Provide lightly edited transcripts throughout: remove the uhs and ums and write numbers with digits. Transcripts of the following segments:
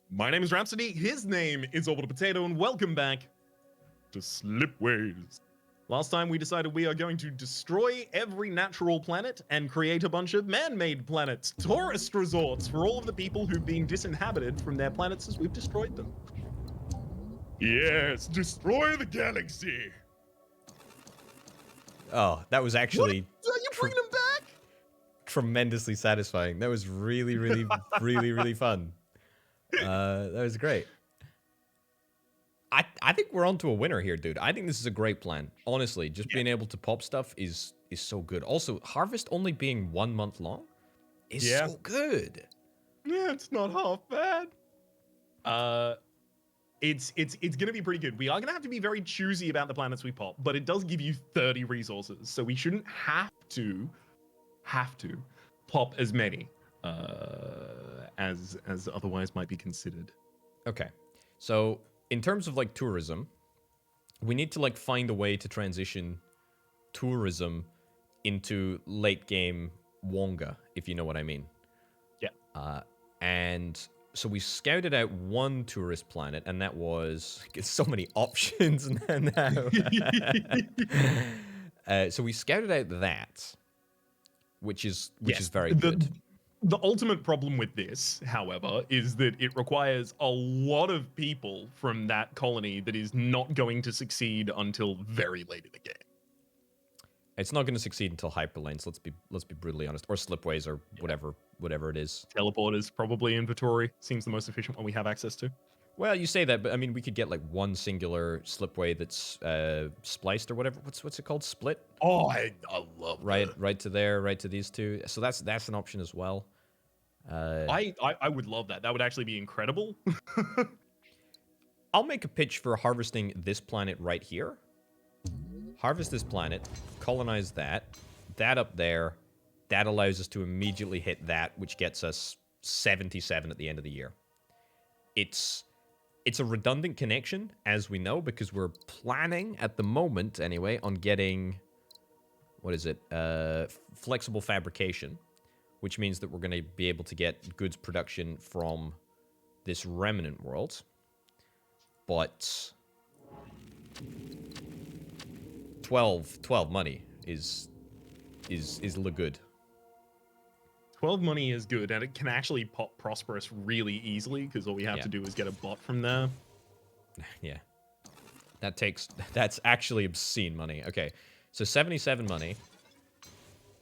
My name is Rhapsody, his name is Orbital Potato, and welcome back to Slipways. Last time we decided we are going to destroy every natural planet and create a bunch of man-made planets, tourist resorts for all of the people who've been disinhabited from their planets as we've destroyed them. Yes, destroy the galaxy. Oh, that was actually What? Are you bringing them back? tremendously satisfying. That was really, really fun. That was great. I think we're onto a winner here, dude. I think this is a great plan. Honestly, just being able to pop stuff is so good. Also, harvest only being 1 month long is so good. Yeah, it's not half bad. It's gonna be pretty good. We are gonna have to be very choosy about the planets we pop, but it does give you 30 resources, so we shouldn't have to pop as many as otherwise might be considered. Okay, so in terms of like tourism, we need to like find a way to transition tourism into late game Wonga, if you know what I mean. Yeah. And so we scouted out one tourist planet, and that was so many options now. So we scouted out that, which is very good. The ultimate problem with this, however, is that it requires a lot of people from that colony that is not going to succeed until very late in the game. It's not going to succeed until hyperlanes. Let's be brutally honest, or slipways, or whatever it is. Teleporters, probably inventory, seems the most efficient one we have access to. Well, you say that, but I mean, we could get like one singular slipway that's spliced or whatever. What's it called? Split? Oh, I love right, that. right to there, right to these two. So that's an option as well. I would love that. That would actually be incredible. I'll make a pitch for harvesting this planet right here. Harvest this planet, colonize that up there. That allows us to immediately hit that, which gets us 77 at the end of the year. It's a redundant connection, as we know, because we're planning at the moment, anyway, on getting, what is it, flexible fabrication, which means that we're going to be able to get goods production from this remnant world. But 12 money is look good. 12 money is good, and it can actually pop prosperous really easily because all we have to do is get a bot from there. Yeah. That's actually obscene money. Okay, so 77 money,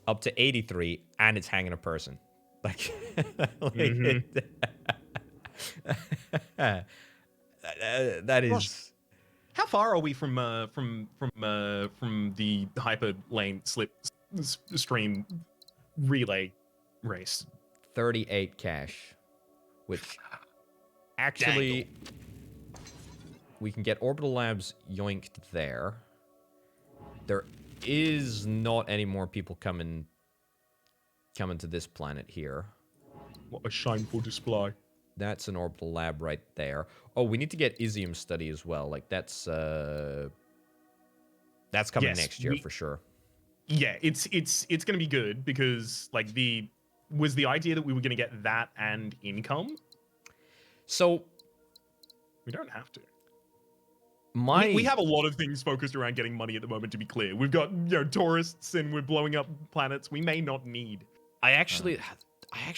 up to 83, and it's hanging a person. Like, that is... Gosh. How far are we from the hyper lane stream relay race? 38 cash, which actually we can get Orbital Labs yoinked there. There is not any more people coming to this planet here. What a shameful display. That's an Orbital Lab right there. Oh, we need to get Isium study as well. Like that's coming next year for sure. Yeah, it's gonna be good because like was the idea that we were gonna get that and income. So we don't have to. We have a lot of things focused around getting money at the moment, to be clear. We've got, tourists and we're blowing up planets we may not need. I actually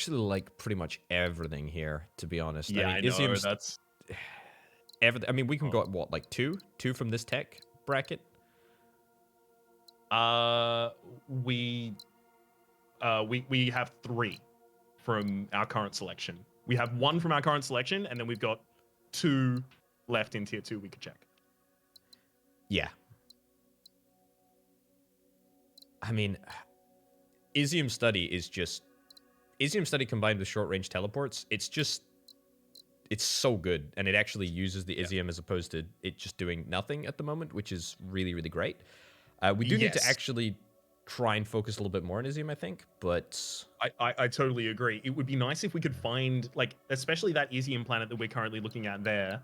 like pretty much everything here, to be honest. Yeah, I know, that's... everything. I mean, we can go, what, like two from this tech bracket? We have 3 from our current selection. We have 1 from our current selection, and then we've got 2 left in tier 2 we could check. Yeah. I mean, Isium study is just... Isium study combined with short-range teleports, it's so good, and it actually uses the Isium as opposed to it just doing nothing at the moment, which is really, really great. We do need to actually try and focus a little bit more on Isium, I think, but... I totally agree. It would be nice if we could find, like, especially that Isium planet that we're currently looking at there,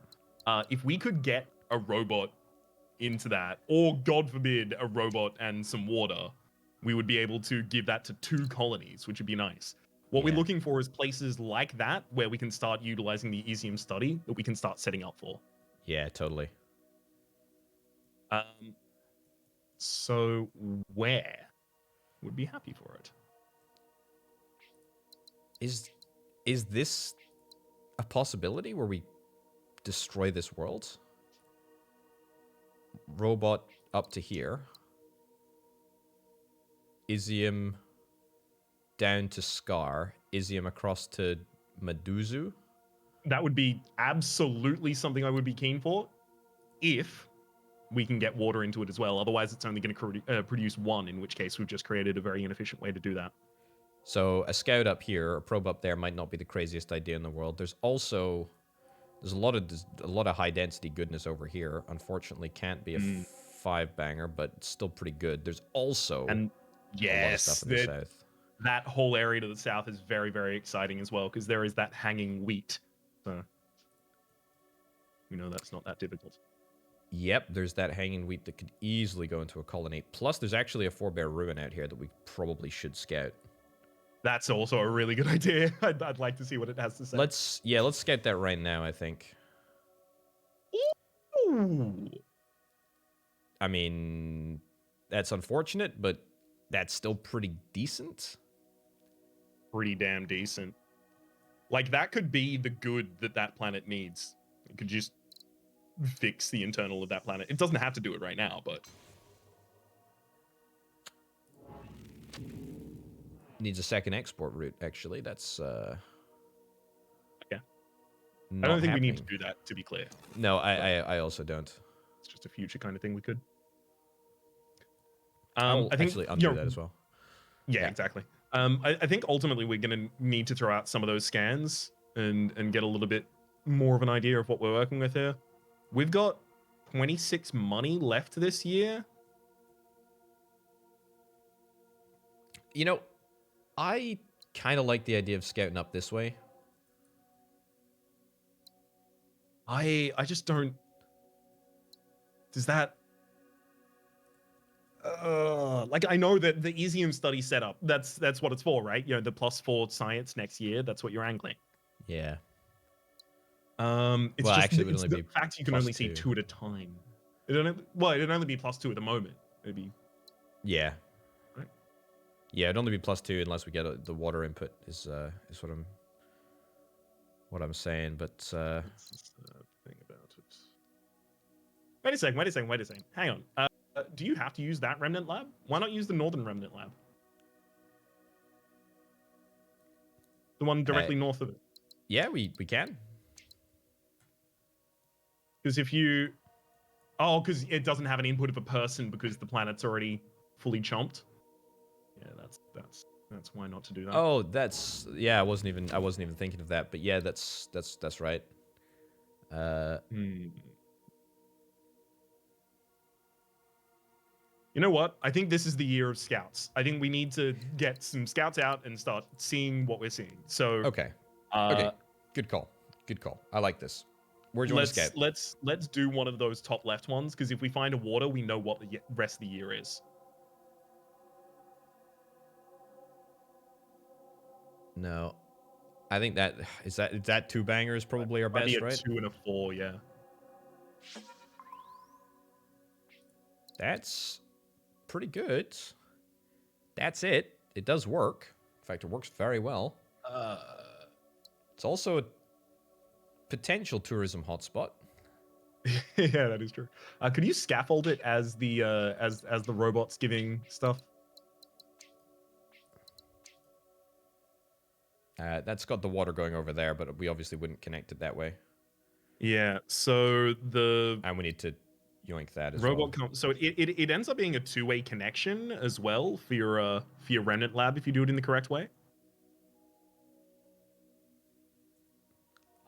if we could get a robot into that, or, God forbid, a robot and some water, we would be able to give that to 2 colonies, which would be nice. What we're Yeah. looking for is places like that where we can start utilizing the Easium study that we can start setting up for. Yeah, totally. So where would be happy for it? Is this a possibility where we destroy this world? Robot up to here. Isium down to Scar. Isium across to Meduzu. That would be absolutely something I would be keen for if we can get water into it as well. Otherwise, it's only going to produce one, in which case we've just created a very inefficient way to do that. So a scout up here, a probe up there might not be the craziest idea in the world. There's also a lot of high density goodness over here. Unfortunately, can't be a 5-banger, but it's still pretty good. There's also and yes, a lot of stuff in the south. That whole area to the south is very, very exciting as well because there is that hanging wheat. So we know that's not that difficult. Yep, there's that hanging wheat that could easily go into a colony. Plus, there's actually a 4-bear ruin out here that we probably should scout. That's also a really good idea. I'd like to see what it has to say. Let's scout that right now, I think. Ooh. I mean, that's unfortunate, but that's still pretty decent. Pretty damn decent. Like, that could be the good that planet needs. It could just fix the internal of that planet. It doesn't have to do it right now, but... Needs a second export route, actually. That's, okay. I don't think we need to do that, to be clear. No, I also don't. It's just a future kind of thing we could. I'll I think actually undo that as well. Yeah, exactly. I think ultimately we're going to need to throw out some of those scans and get a little bit more of an idea of what we're working with here. We've got 26 money left this year. You know, I kind of like the idea of scouting up this way. I just don't... Does that... like, I know that the Easium study setup, that's what it's for, right? You know, the +4 science next year, that's what you're angling. Yeah. It's well, just actually, it would it's only the be fact you can only see 2 at a time. It'd only be +2 at the moment. It'd be... Yeah. Right. Yeah, it'd only be +2 unless we get the water input. Is what I'm saying. But What's the thing about it? Wait a second. Hang on. Do you have to use that remnant lab? Why not use the northern remnant lab? The one directly north of it. Yeah, we can. Because if you... Oh, because it doesn't have an input of a person because the planet's already fully chomped. Yeah, that's why not to do that. Oh, that's... Yeah, I wasn't even thinking of that. But yeah, that's right. You know what? I think this is the year of scouts. I think we need to get some scouts out and start seeing what we're seeing. So okay. Okay. Good call. I like this. Where'd you want to scout? Let's do one of those top left ones because if we find a water, we know what the rest of the year is. No, I think that is that 2 bangers probably our best, right? 2 and a 4, yeah. That's pretty good. That's it. It does work. In fact, it works very well. It's also a potential tourism hotspot. Yeah, that is true. Could you scaffold it as the as the robots giving stuff? That's got the water going over there, but we obviously wouldn't connect it that way. Yeah. So and we need to yoink that as robot well. So it ends up being a 2-way connection as well for your remnant lab if you do it in the correct way.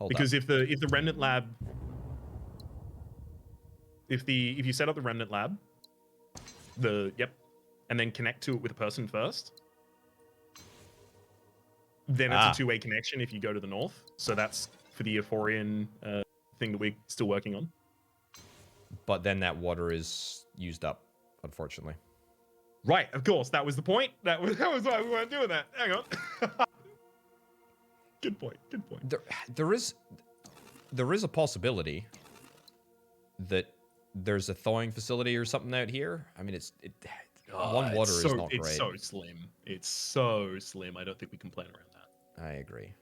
Because if the remnant lab, if you set up the remnant lab, and then connect to it with a person first, then it's a 2-way connection if you go to the north. So that's for the Euphorian thing that we're still working on. But then that water is used up, unfortunately. Right, of course. That was the point. That was why we weren't doing that. Hang on. Good point. Good point. There is a possibility that there's a thawing facility or something out here. I mean, one water is not great. It's so slim. It's so slim. I don't think we can plan around that. I agree.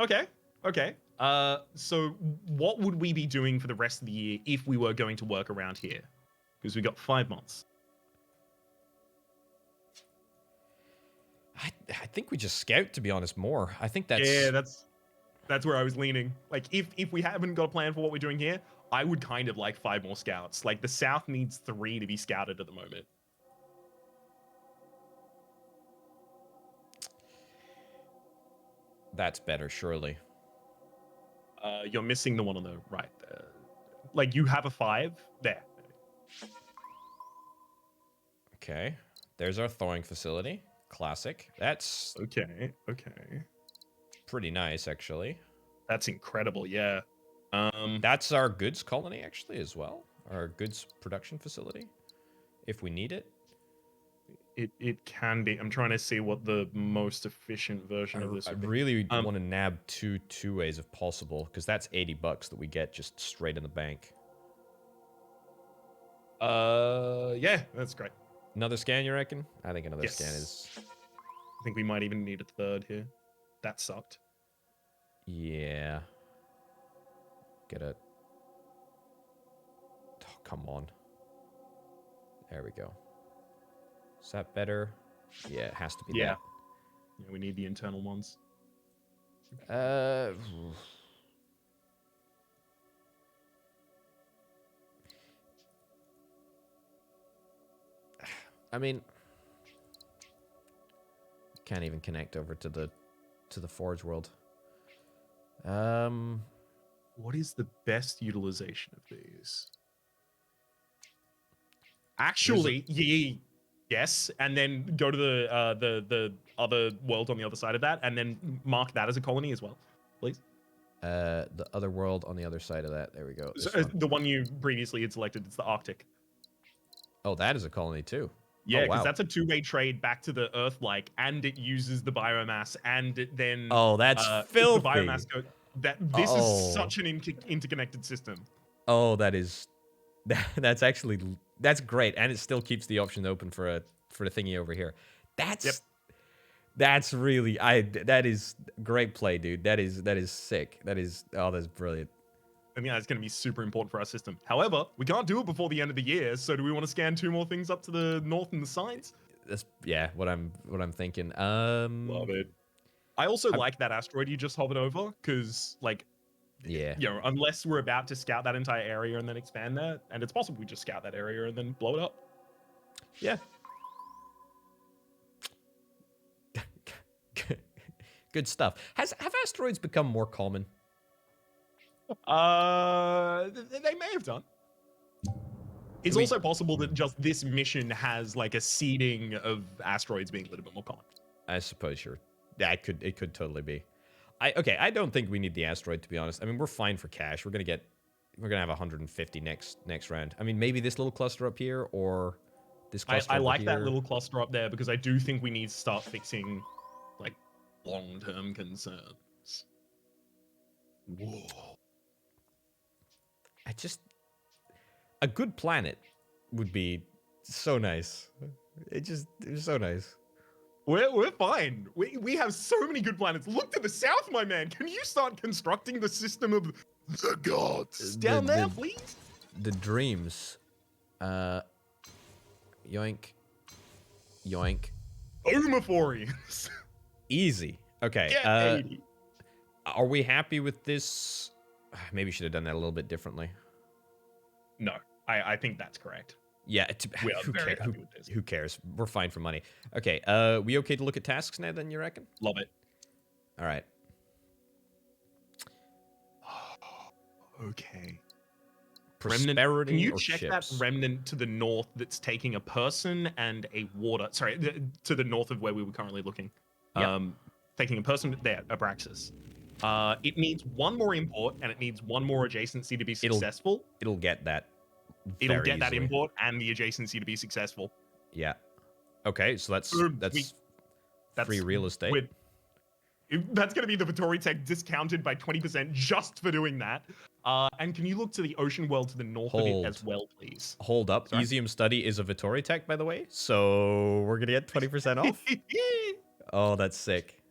Okay. Okay. So what would we be doing for the rest of the year if we were going to work around here? Because we got 5 months. I think we just scout, to be honest, more. I think that's... Yeah, that's where I was leaning. Like, if we haven't got a plan for what we're doing here, I would kind of like 5 more scouts. Like, the South needs 3 to be scouted at the moment. That's better, surely. You're missing the one on the right there. Like, you have a 5 there. Okay. There's our thawing facility. Classic. That's Okay. pretty nice, actually. That's incredible, yeah. That's our goods colony, actually, as well. Our goods production facility, if we need it. It can be. I'm trying to see what the most efficient version of this I would be. really want to nab two ways if possible, because that's $80 that we get just straight in the bank. Yeah, that's great. Another scan, you reckon? I think another scan Yes. is... I think we might even need a 3rd here. That sucked. Yeah. Get it. Oh, come on. There we go. Is that better? Yeah, it has to be Yeah, we need the internal ones. that. I mean, can't even connect over to the Forge world. What is the best utilization of these? Actually, yes, and then go to the other world on the other side of that, and then mark that as a colony as well, please. The other world on the other side of that. There we go. So, the one you previously had selected, it's the Arctic. Oh, that is a colony too. Yeah, because wow. that's a 2-way trade back to the Earth-like, and it uses the biomass, and it then that's filthy. The biomass this is such an interconnected system. Oh, that's great, and it still keeps the option open for the thingy over here. That's really that is great play, dude. That is sick. That's brilliant. I mean, that's going to be super important for our system. However, we can't do it before the end of the year. So, do we want to scan 2 more things up to the north and the sides? That's what I'm thinking. Love it. I also like that asteroid you just hovered over, because unless we're about to scout that entire area and then expand that, and it's possible we just scout that area and then blow it up. Yeah. Good stuff. Have asteroids become more common? They may have done. It's also possible that just this mission has like a seeding of asteroids being a little bit more common. I suppose it could totally be. I don't think we need the asteroid, to be honest. I mean, we're fine for cash. We're gonna have 150 next round. I mean, maybe this little cluster up here or this cluster. I like that little cluster up there because I do think we need to start fixing like long-term concerns. Whoa. A good planet would be so nice. It was so nice. We're fine. We have so many good planets. Look to the south, my man. Can you start constructing the system of the gods down there, please? The dreams. Yoink. Yoink. Omophorians. Easy. Okay. Get 80. Are we happy with this? Maybe should have done that a little bit differently. No, I think that's correct. Yeah, we are very happy with this. Who cares? We're fine for money. Okay, we okay to look at tasks now then, you reckon? Love it. All right. Okay. Prosperity remnant, can you or check ships? that remnant to the north that's taking a person and a water... Sorry, to the north of where we were currently looking. Yep. Taking a person... There, Abraxas. It needs 1 more import, and it needs 1 more adjacency to be successful. It'll get that. It'll get easily. that import and the adjacency to be successful. Yeah. Okay, so that's Free real estate. That's going to be the Vittori Tech discounted by 20% just for doing that. And can you look to the ocean world to the north of it as well, please? Hold up. Sorry? Easium Study is a Vittori Tech, by the way. So we're going to get 20% off. Oh, that's sick.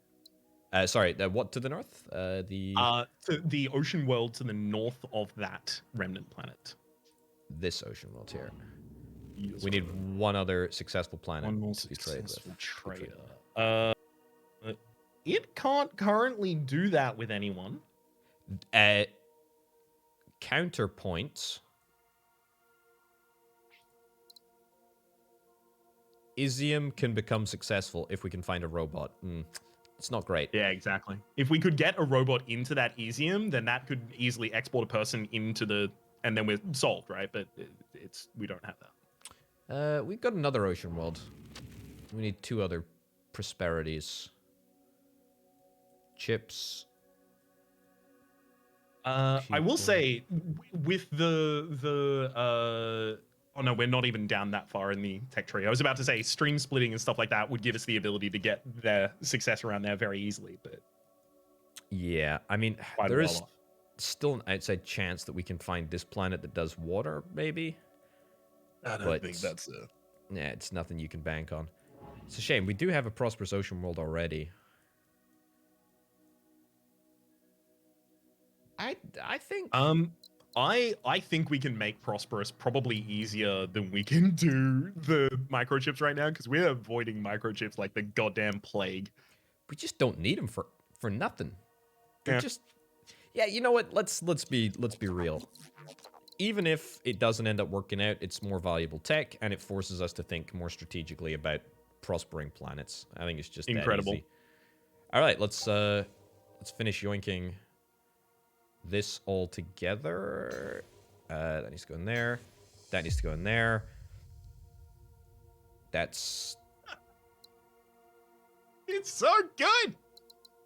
Sorry, what to the north? To the ocean world to the north of that remnant planet. This ocean world here. Yes, We need one other successful planet one more to be traded with. successful trader. It can't currently do that with anyone. Counterpoint. Isium can become successful if we can find a robot. It's not great. Yeah, exactly. If we could get a robot into that Isium, then that could easily export a person into the... And then we're solved, right? But we don't have that. We've got another ocean world. We need 2 other prosperities. Chips. I will say, with oh no, we're not even down that far in the tech tree. I was about to say stream splitting and stuff like that would give us the ability to get their success around there very easily, but yeah, I mean, there is still an outside chance that we can find this planet that does water, maybe. I don't think that's it. Yeah, it's nothing you can bank on. It's a shame. We do have a prosperous ocean world already. I think I think we can make prosperous probably easier than we can do the microchips right now, because we're avoiding microchips like the goddamn plague. We just don't need them for nothing. They're just... Yeah, you know what? Let's be real. Even if it doesn't end up working out, it's more valuable tech, and it forces us to think more strategically about prospering planets. I think it's just incredible. That easy. All right, let's finish yoinking this all together. That needs to go in there. That needs to go in there. That's... It's so good!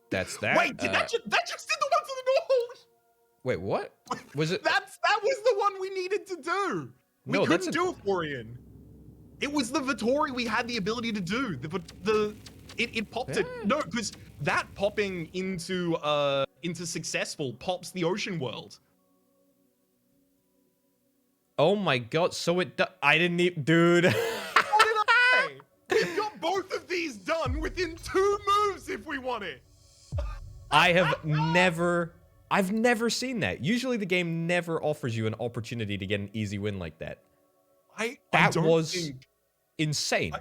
That's that. Wait, that just did the one to the north! Wait, what? Was it? That was the one we needed to do! We couldn't do it, Florian. It was the Vittori we had the ability to do. It popped it. No, because that popping into successful pops the ocean world. Oh my god! So I didn't even, dude. What did I say? We've got both of these done within 2 moves if we want it. I've never seen that. Usually the game never offers you an opportunity to get an easy win like that. That was insane.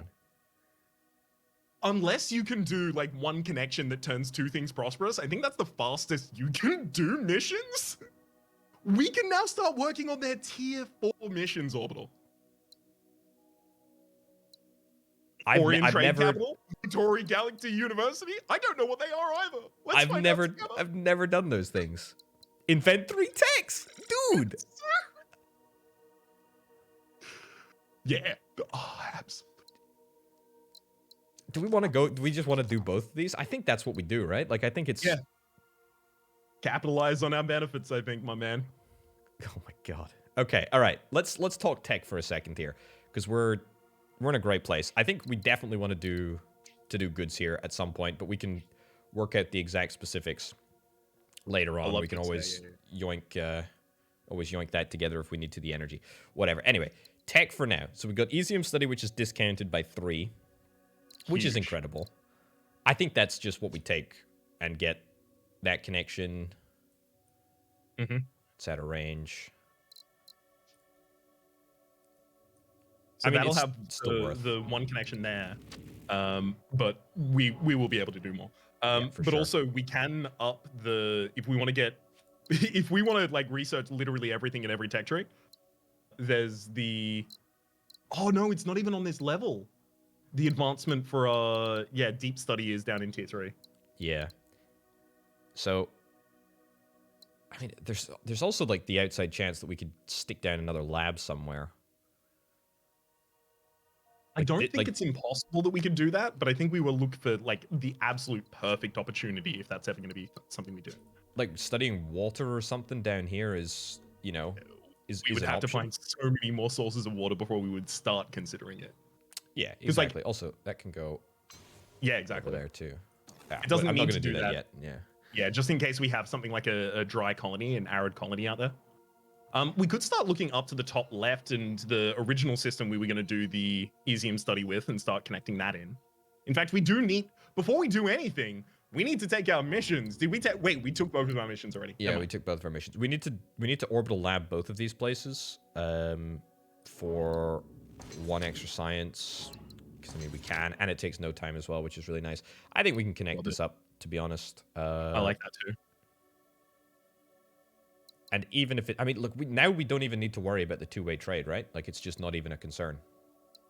Unless you can do like one connection that turns 2 things prosperous, I think that's the fastest you can do missions. We can now start working on their tier 4 missions, Orbital. Orient Trade Capital, Vittori Galaxy University. I don't know what they are either. I've never done those things. Invent 3 techs, dude. Yeah. Oh, absolutely. Do we want to go? Do we just want to do both of these? I think that's what we do, right? Like, I think it's... Yeah. Capitalize on our benefits, I think, my man. Oh my god. Okay, all right. Let's talk tech for a second here, because we're in a great place. I think we definitely want to do goods here at some point, but we can work out the exact specifics later on. We can always yoink that together if we need to the energy. Whatever. Anyway, tech for now. So we've got Isium Study, which is discounted by 3. Which is incredible. I think that's just what we take and get that connection. It's out of range. So that'll have the one connection there, but we will be able to do more. But also we can up the, if we want to get, if we want to like research literally everything in every tech tree, there's the, oh no, it's not even on this level. The advancement for deep study is down in tier 3. Yeah. So, I mean, there's also like the outside chance that we could stick down another lab somewhere. I don't think it's impossible that we could do that, but I think we will look for like the absolute perfect opportunity if that's ever going to be something we do. Like studying water or something down here is, you know, we would have to find so many more sources of water before we would start considering it. Yeah, exactly. Also, that can go Yeah, over exactly. there too. Yeah, It doesn't I'm need not to going to do do that that. yet. Yeah. Yeah, just in case we have something like a dry colony, an arid colony out there. We could start looking up to the top left and the original system we were going to do the Easium study with and start connecting that in. In fact, we do need, before we do anything, we need to take our missions. Did we take, wait, we took both of our missions already. Yeah, we took both of our missions. We need to orbital lab both of these places for 1 extra science. Because, I mean, we can, and it takes no time as well, which is really nice. I think we can connect this up, to be honest. I like that too. And even if it, I mean, look, now we don't even need to worry about the two-way trade, right? Like, it's just not even a concern.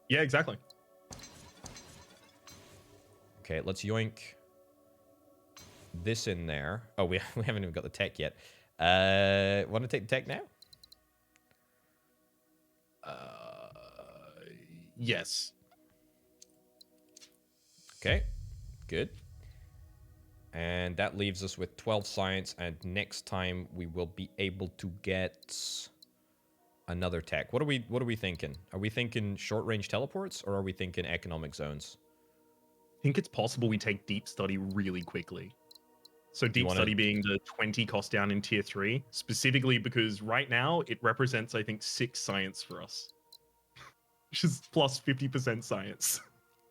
Yeah, exactly. Okay, let's yoink this in there. Oh, we haven't even got the tech yet. Want to take the tech now? Yes. Okay, good. And that leaves us with 12 science, and next time we will be able to get another tech. What are we thinking? Are we thinking short-range teleports, or are we thinking economic zones? I think it's possible we take deep study really quickly. So deep study being the 20 cost down in tier 3, specifically because right now it represents, I think, 6 science for us. Which is plus 50% science.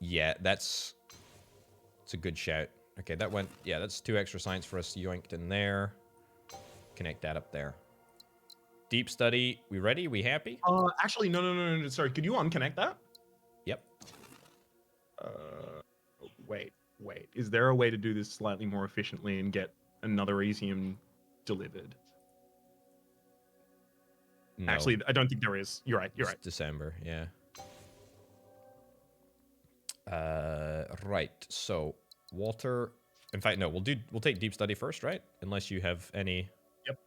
Yeah, it's a good shout. Okay, that went, yeah, that's 2 extra science for us yoinked in there. Connect that up there. Deep study, we ready? We happy? Actually, no. Sorry, could you unconnect that? Yep. Wait. Is there a way to do this slightly more efficiently and get another Easium delivered? No. Actually, I don't think there is. You're right. It's December, yeah. Right. So, water. In fact, no. We'll take deep study first, right? Unless you have any. Yep.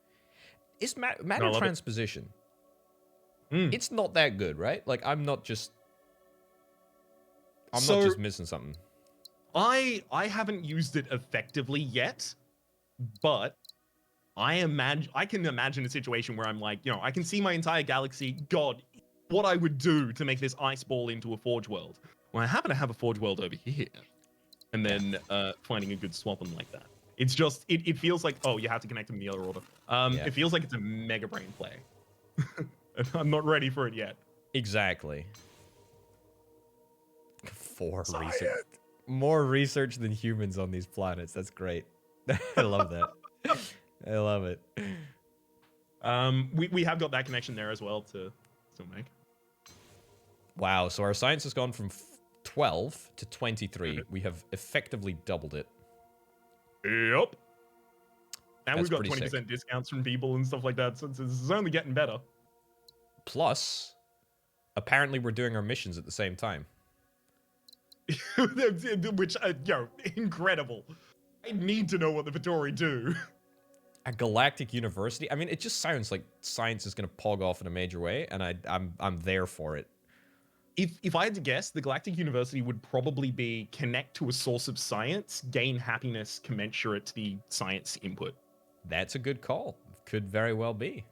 It's matter transposition. It's not that good, right? Like I'm not just missing something. I haven't used it effectively yet, but I can imagine a situation where I'm like, I can see my entire galaxy. God, what I would do to make this ice ball into a Forge World. Well, I happen to have a Forge World over here, and then finding a good swap on like that. It's just it feels like, oh, you have to connect them in the other order. It feels like it's a mega brain play. And I'm not ready for it yet. Exactly. 4 research. More research than humans on these planets. That's great. I love that. I love it. We have got that connection there as well to make. Wow, so our science has gone from 12 to 23. We have effectively doubled it. Yep. And That's we've got pretty 20% sick. discounts from people and stuff like that, so it's only getting better. Plus, apparently we're doing our missions at the same time. Which, incredible. I need to know what the Vittori do. A galactic university? I mean, it just sounds like science is going to pog off in a major way, and I'm there for it. If I had to guess, the Galactic University would probably be connect to a source of science, gain happiness commensurate to the science input. That's a good call. Could very well be.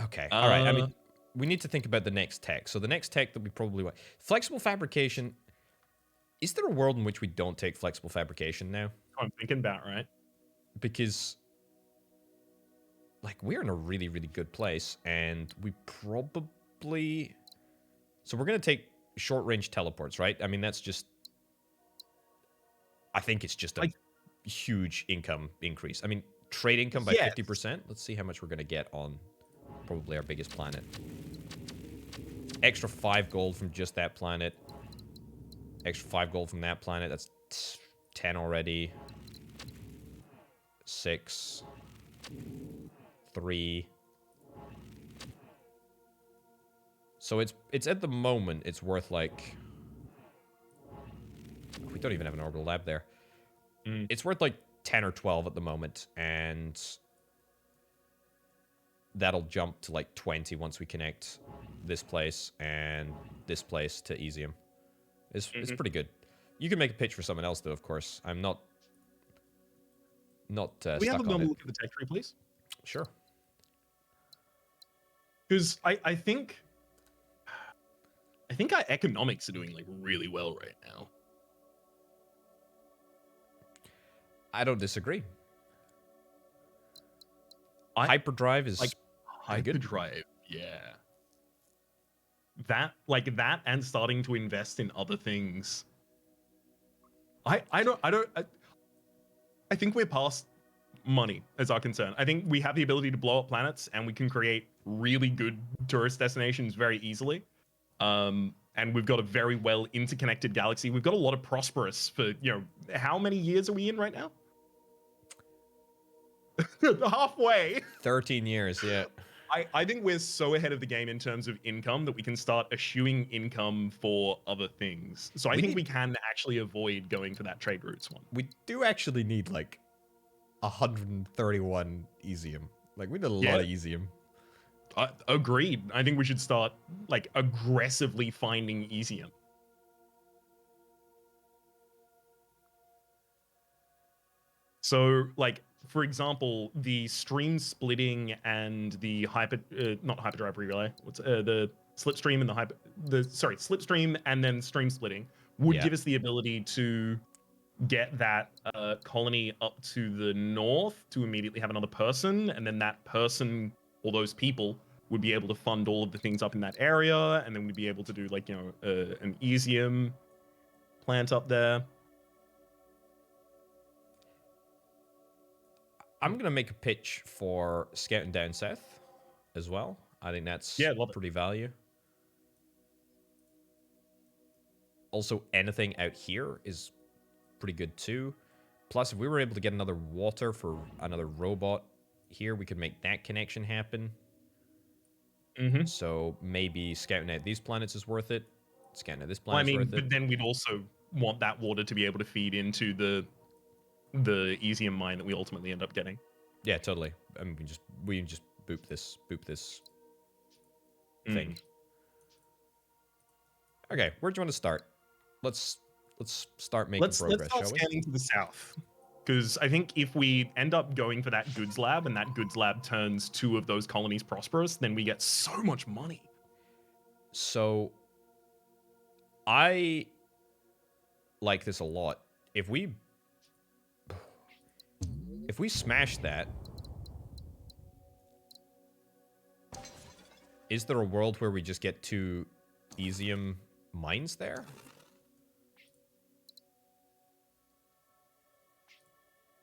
Okay. All right. I mean, we need to think about the next tech. So the next tech that we probably want... Flexible fabrication. Is there a world in which we don't take flexible fabrication now? I'm thinking about, right? Because... like, we're in a really, really good place, and we probably... So we're going to take short-range teleports, right? I mean, that's just... I think it's just a huge income increase. I mean, trade income by 50%. Let's see how much we're going to get on probably our biggest planet. Extra 5 gold from just that planet. Extra 5 gold from that planet. That's 10 already. 6... 3. So it's at the moment it's worth like we don't even have an orbital lab there. It's worth like 10 or 12 at the moment, and that'll jump to like 20 once we connect this place and this place to Easium. It's pretty good. You can make a pitch for someone else though, of course. I'm not we have stuck a on it. look at the tech tree, please. Sure. Because I think I think our economics are doing like really well right now. I don't disagree. I Hyperdrive is like pretty good. hyperdrive, yeah. That and starting to invest in other things. I think we're past money as our concern. I think we have the ability to blow up planets and we can create really good tourist destinations very easily. And we've got a very well interconnected galaxy. We've got a lot of prosperous for, how many years are we in right now? Halfway. 13 years, yeah. I think we're so ahead of the game in terms of income that we can start eschewing income for other things. So I think we can actually avoid going for that trade routes one. We do actually need like 131 Easium. Like we need a lot of Easium. Agreed. I think we should start like aggressively finding Easium. So, like, for example, the stream splitting and the not hyperdrive relay. What's the slipstream and slipstream and then stream splitting would give us the ability to get that colony up to the north to immediately have another person, and then that person or those people would be able to fund all of the things up in that area, and then we'd be able to do like an Easium plant up there. I'm going to make a pitch for scouting down south as well. I think that's pretty value. Also, anything out here is pretty good too. Plus, if we were able to get another water for another robot here, we could make that connection happen. So maybe scouting out these planets is worth it. Scouting out this planet is worth it. But then we'd also want that water to be able to feed into the Easium mine that we ultimately end up getting. Yeah, totally. I mean, we can just boop this thing. Okay, where do you want to start? Let's start making progress. Let's start scanning to the south, because I think if we end up going for that goods lab and that goods lab turns 2 of those colonies prosperous, then we get so much money. So I like this a lot. If we smash that, is there a world where we just get 2 Easium mines there?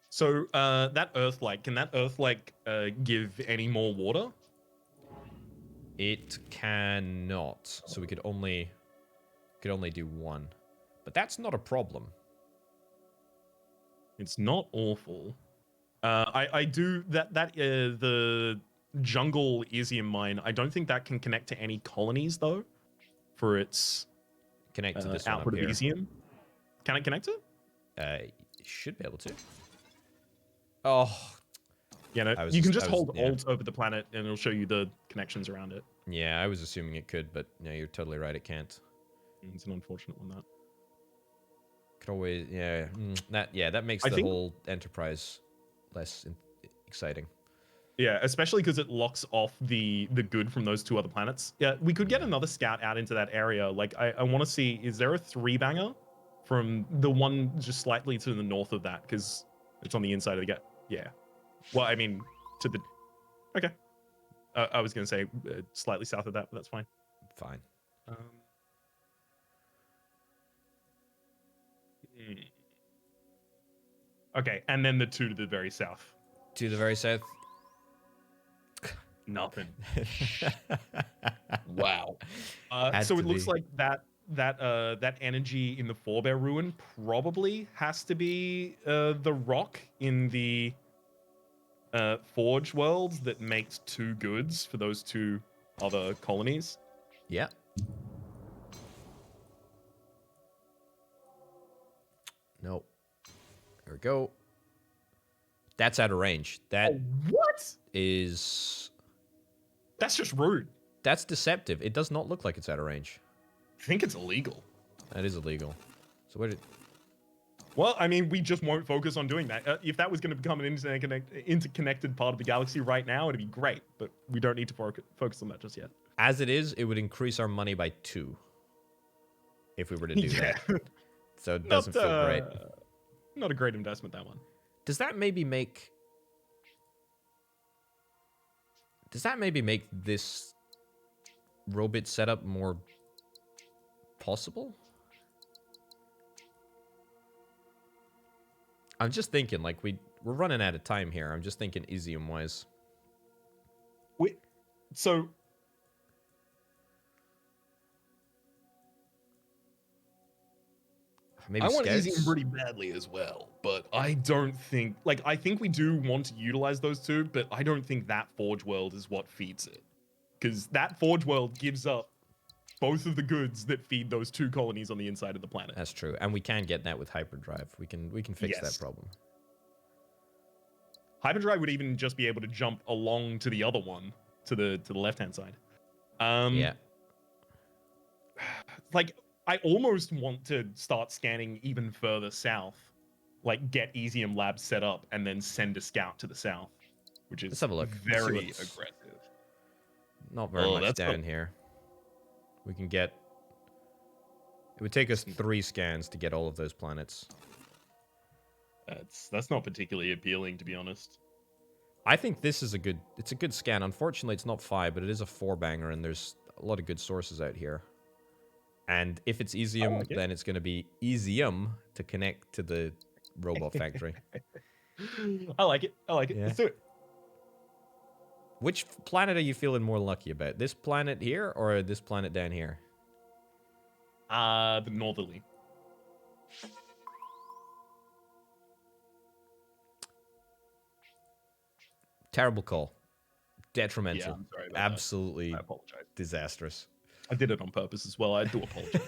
So that Earth-like, can that Earth-like give any more water? It cannot. So we could only do 1. But that's not a problem. It's not awful. I do the jungle Easium mine. I don't think that can connect to any colonies though, for its connect to this output one of Easium. Can it connect to? It should be able to. Oh, yeah. No, you can just hold Alt over the planet, and it'll show you the connections around it. Yeah, I was assuming it could, but no, you're totally right. It can't. It's an unfortunate one. That could always, that makes the whole enterprise less exciting. Yeah, especially because it locks off the good from those 2 other planets. Yeah, we could get another scout out into that area. Like, I want to see, is there a 3-banger from the one just slightly to the north of that? Because it's on the inside of the gate. Yeah. Well, I mean, to the... Okay. I was going to say slightly south of that, but that's fine. Fine. Okay, and then the 2 to the very south. To the very south? Nothing. Wow. So it looks like that energy in the forebear ruin probably has to be the rock in the forge worlds that makes 2 goods for those 2 other colonies. Yeah. Nope. There we go. That's out of range. That what is... That's just rude. That's deceptive. It does not look like it's out of range. I think it's illegal. That is illegal. So where did... Well, I mean, we just won't focus on doing that. If that was going to become an interconnected part of the galaxy right now, it'd be great. But we don't need to focus on that just yet. As it is, it would increase our money by 2. if we were to do that. Yeah. So it doesn't feel great. Not a great investment, that one. Does that maybe make this robot setup more possible? I'm just thinking, like, we're running out of time here. I'm just thinking Isium wise. So Maybe I want scouts? Isium pretty badly as well, but I don't think, like, I think we do want to utilize those two, but I don't think that Forge World is what feeds it. Because that Forge World gives up both of the goods that feed those two colonies on the inside of the planet. That's true, and we can get that with hyperdrive. We can fix that problem. Hyperdrive would even just be able to jump along to the other one, to the left hand side. Yeah. Like, I almost want to start scanning even further south, like get Isium Labs set up and then send a scout to the south, which is Let's have a look. very aggressive. Not very much down here. We can get... It would take us 3 scans to get all of those planets. That's not particularly appealing, to be honest. I think this is a good... It's a good scan. Unfortunately, it's not 5, but it is a 4-banger, and there's a lot of good sources out here. And if it's Isium, then it's going to be Isium to connect to the robot factory. I like it. I like it. Yeah. Let's do it. Which planet are you feeling more lucky about? This planet here or this planet down here? The northerly. Terrible call. Detrimental. Yeah, I'm sorry about Absolutely that. I apologize. Disastrous. I did it on purpose as well. I do apologize.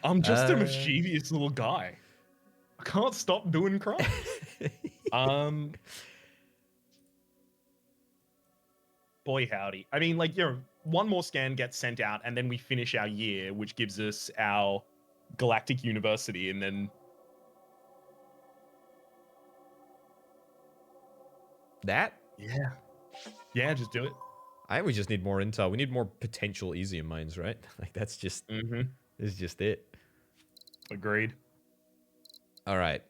I'm just a mischievous little guy. I can't stop doing crime. Boy howdy. I mean, like, you know, one more scan gets sent out, and then we finish our year, which gives us our galactic university, and then that? Yeah, just do it. We just need more intel. We need more potential Isium mines, right? Like, that's just... This is just it. Agreed. All right.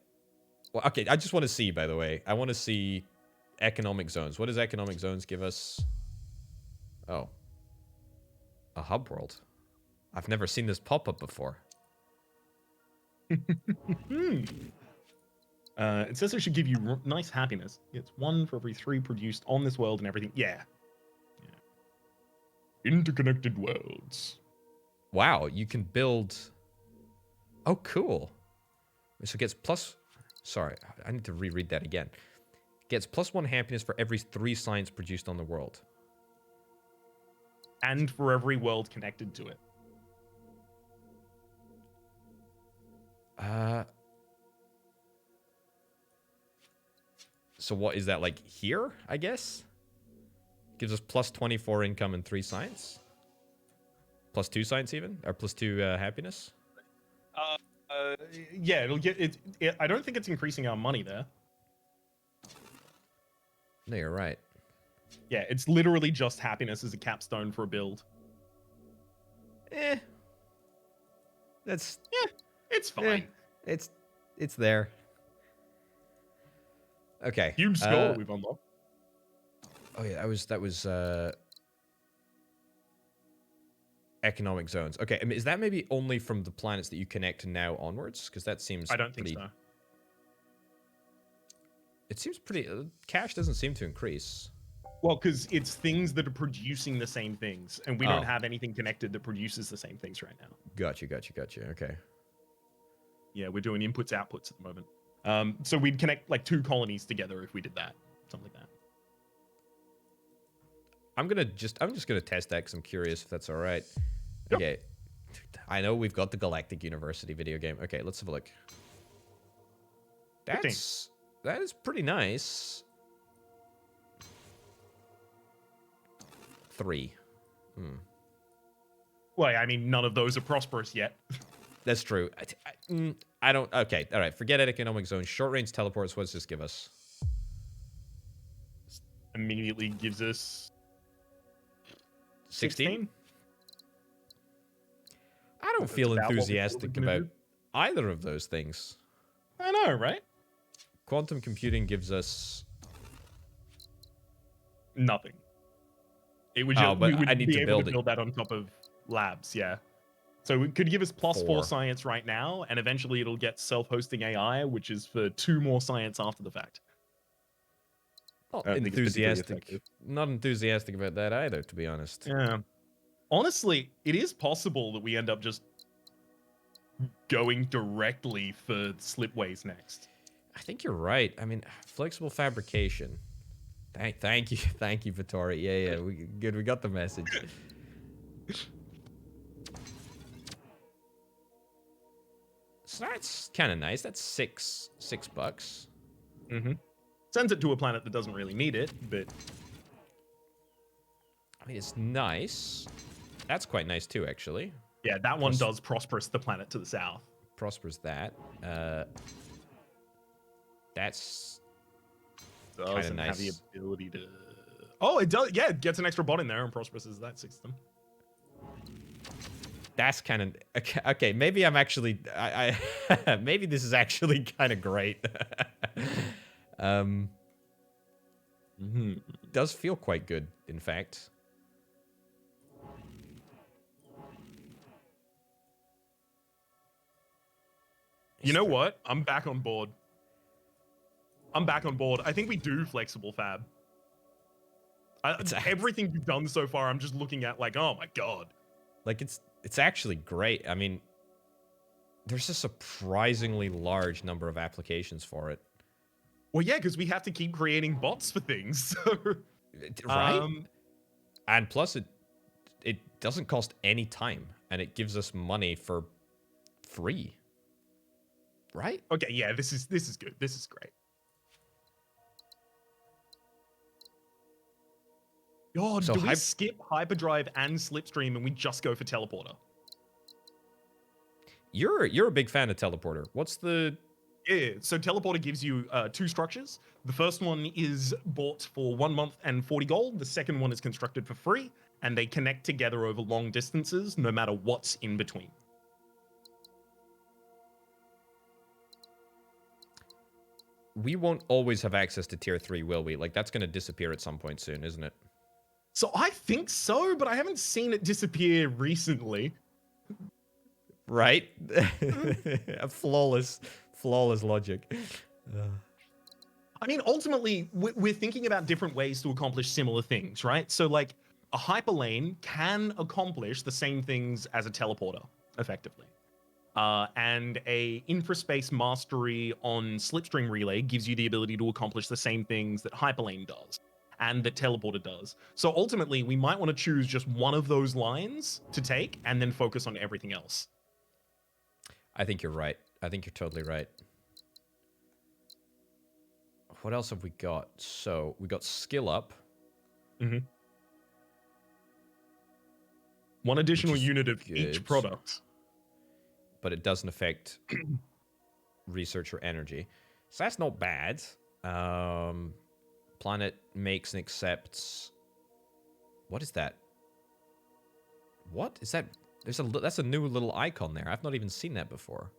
Well, okay, I just want to see, by the way. I want to see economic zones. What does economic zones give us? Oh. A hub world. I've never seen this pop up before. It says it should give you nice happiness. It's 1 for every 3 produced on this world and everything. Yeah. Interconnected worlds. Wow, you can build... Oh, cool. So it gets plus... Sorry, I need to reread that again. Gets +1 happiness for every 3 science produced on the world. And for every world connected to it. So what is that, like, here, I guess? Gives us +24 income and 3 science? +2 science even? Or +2 happiness? Yeah, it'll get it. I don't think it's increasing our money there. No, you're right. Yeah, it's literally just happiness as a capstone for a build. That's... Yeah, it's fine. It's there. Okay. Huge score we've unlocked. Oh yeah, that was economic zones. Okay, I mean, is that maybe only from the planets that you connect now onwards? Because that seems... I don't think so. It seems pretty... cash doesn't seem to increase. Well, because it's things that are producing the same things, and we don't have anything connected that produces the same things right now. Gotcha. Okay. Yeah, we're doing inputs, outputs at the moment. So we'd connect like 2 colonies together if we did that. Something like that. I'm just gonna test that because I'm curious if that's all right. Yep. Okay. I know we've got the Galactic University video game. Okay, let's have a look. That is pretty nice. 3. Well, I mean, none of those are prosperous yet. That's true. I don't... Okay, all right. Forget economic zone. Short-range teleports, what does this give us? Immediately gives us... 16? I don't That's feel about what we thought enthusiastic we were gonna about do. either of those things. I know, right? Quantum computing gives us... Nothing. It would Oh, just, we but I would need be to able to build it. build that on top of labs, yeah. So it could give us +4 4. science right now, and eventually it'll get self-hosting AI, which is for 2 more science after the fact. Not I don't think it's particularly enthusiastic. effective. Not enthusiastic about that either, to be honest. Yeah. Honestly, it is possible that we end up just going directly for Slipways next. I think you're right. I mean, flexible fabrication. Thank you, thank you, Vittori. Yeah, good. We got the message. So that's kind of nice. That's $6. Mm-hmm. Sends it to a planet that doesn't really need it, but I mean, it's nice. That's quite nice too, actually. yeah, that one does Prosperous, the planet to the south. Prospers that. That's Doesn't nice. have the ability to. Oh, it does. Yeah, it gets an extra bot in there, and Prosperous is that system. That's kind of okay. Maybe I'm actually. I maybe this is actually kind of great. Does feel quite good, in fact. You know what? I'm back on board. I'm back on board. I think we do flexible fab. Everything you've done so far, I'm just looking at like, oh my god. Like it's actually great. I mean, there's a surprisingly large number of applications for it. Well, yeah, because we have to keep creating bots for things. So, right? And plus, it doesn't cost any time, and it gives us money for free. Right? Okay, yeah, this is good. This is great. God, so do we skip hyperdrive and slipstream and we just go for teleporter? You're a big fan of teleporter. What's the... Yeah, so teleporter gives you 2 structures. The first one is bought for 1 month and 40 gold. The second one is constructed for free, and they connect together over long distances, no matter what's in between. We won't always have access to tier 3, will we? Like, that's going to disappear at some point soon, isn't it? So I think so, but I haven't seen it disappear recently. Right? A flawless logic. I mean, ultimately, we're thinking about different ways to accomplish similar things, right? So, like, a hyperlane can accomplish the same things as a teleporter, effectively. And a infraspace mastery on slipstream relay gives you the ability to accomplish the same things that hyperlane does and that teleporter does. So ultimately, we might want to choose just one of those lines to take and then focus on everything else. I think you're right. I think you're totally right. What else have we got? So we got skill up. Mm-hmm. One additional unit of each product. But it doesn't affect research or energy. So that's not bad. Planet makes and accepts... What is that? What is that? That's a new little icon there. I've not even seen that before.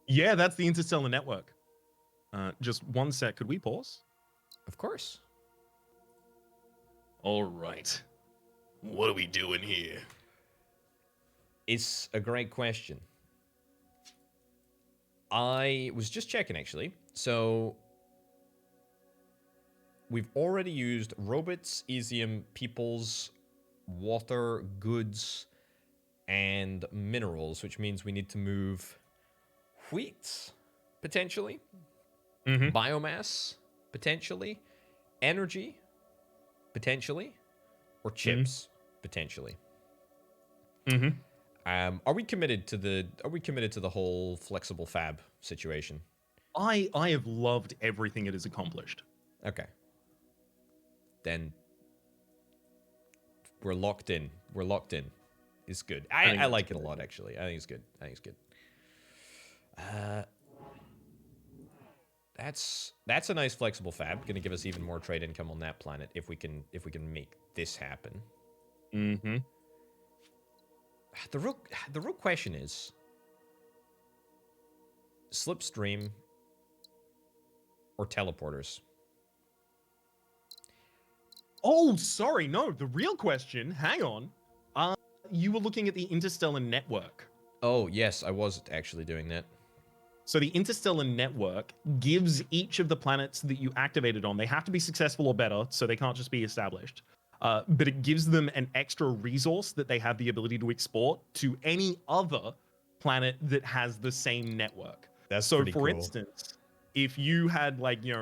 Yeah, that's the interstellar network. Just one sec. Could we pause? Of course. All right. What are we doing here? It's a great question. I was just checking, actually. So, we've already used robots, Easium, peoples, water, goods, and minerals, which means we need to move wheat, potentially, biomass, potentially, energy, potentially, or chips, potentially. Are we committed to the whole flexible fab situation? I have loved everything it has accomplished. Okay. Then we're locked in. We're locked in. It's good. I like it a lot, actually. I think it's good. That's a nice flexible fab. Gonna give us even more trade income on that planet if we can make this happen. the real question is slipstream or teleporters. Oh, sorry. No, the real question, hang on. You were looking at the interstellar network. Oh, yes, I was actually doing that. So the interstellar network gives each of the planets that you activated on, they have to be successful or better, so they can't just be established. But it gives them an extra resource that they have the ability to export to any other planet that has the same network. That's so pretty for cool. instance, if you had like, you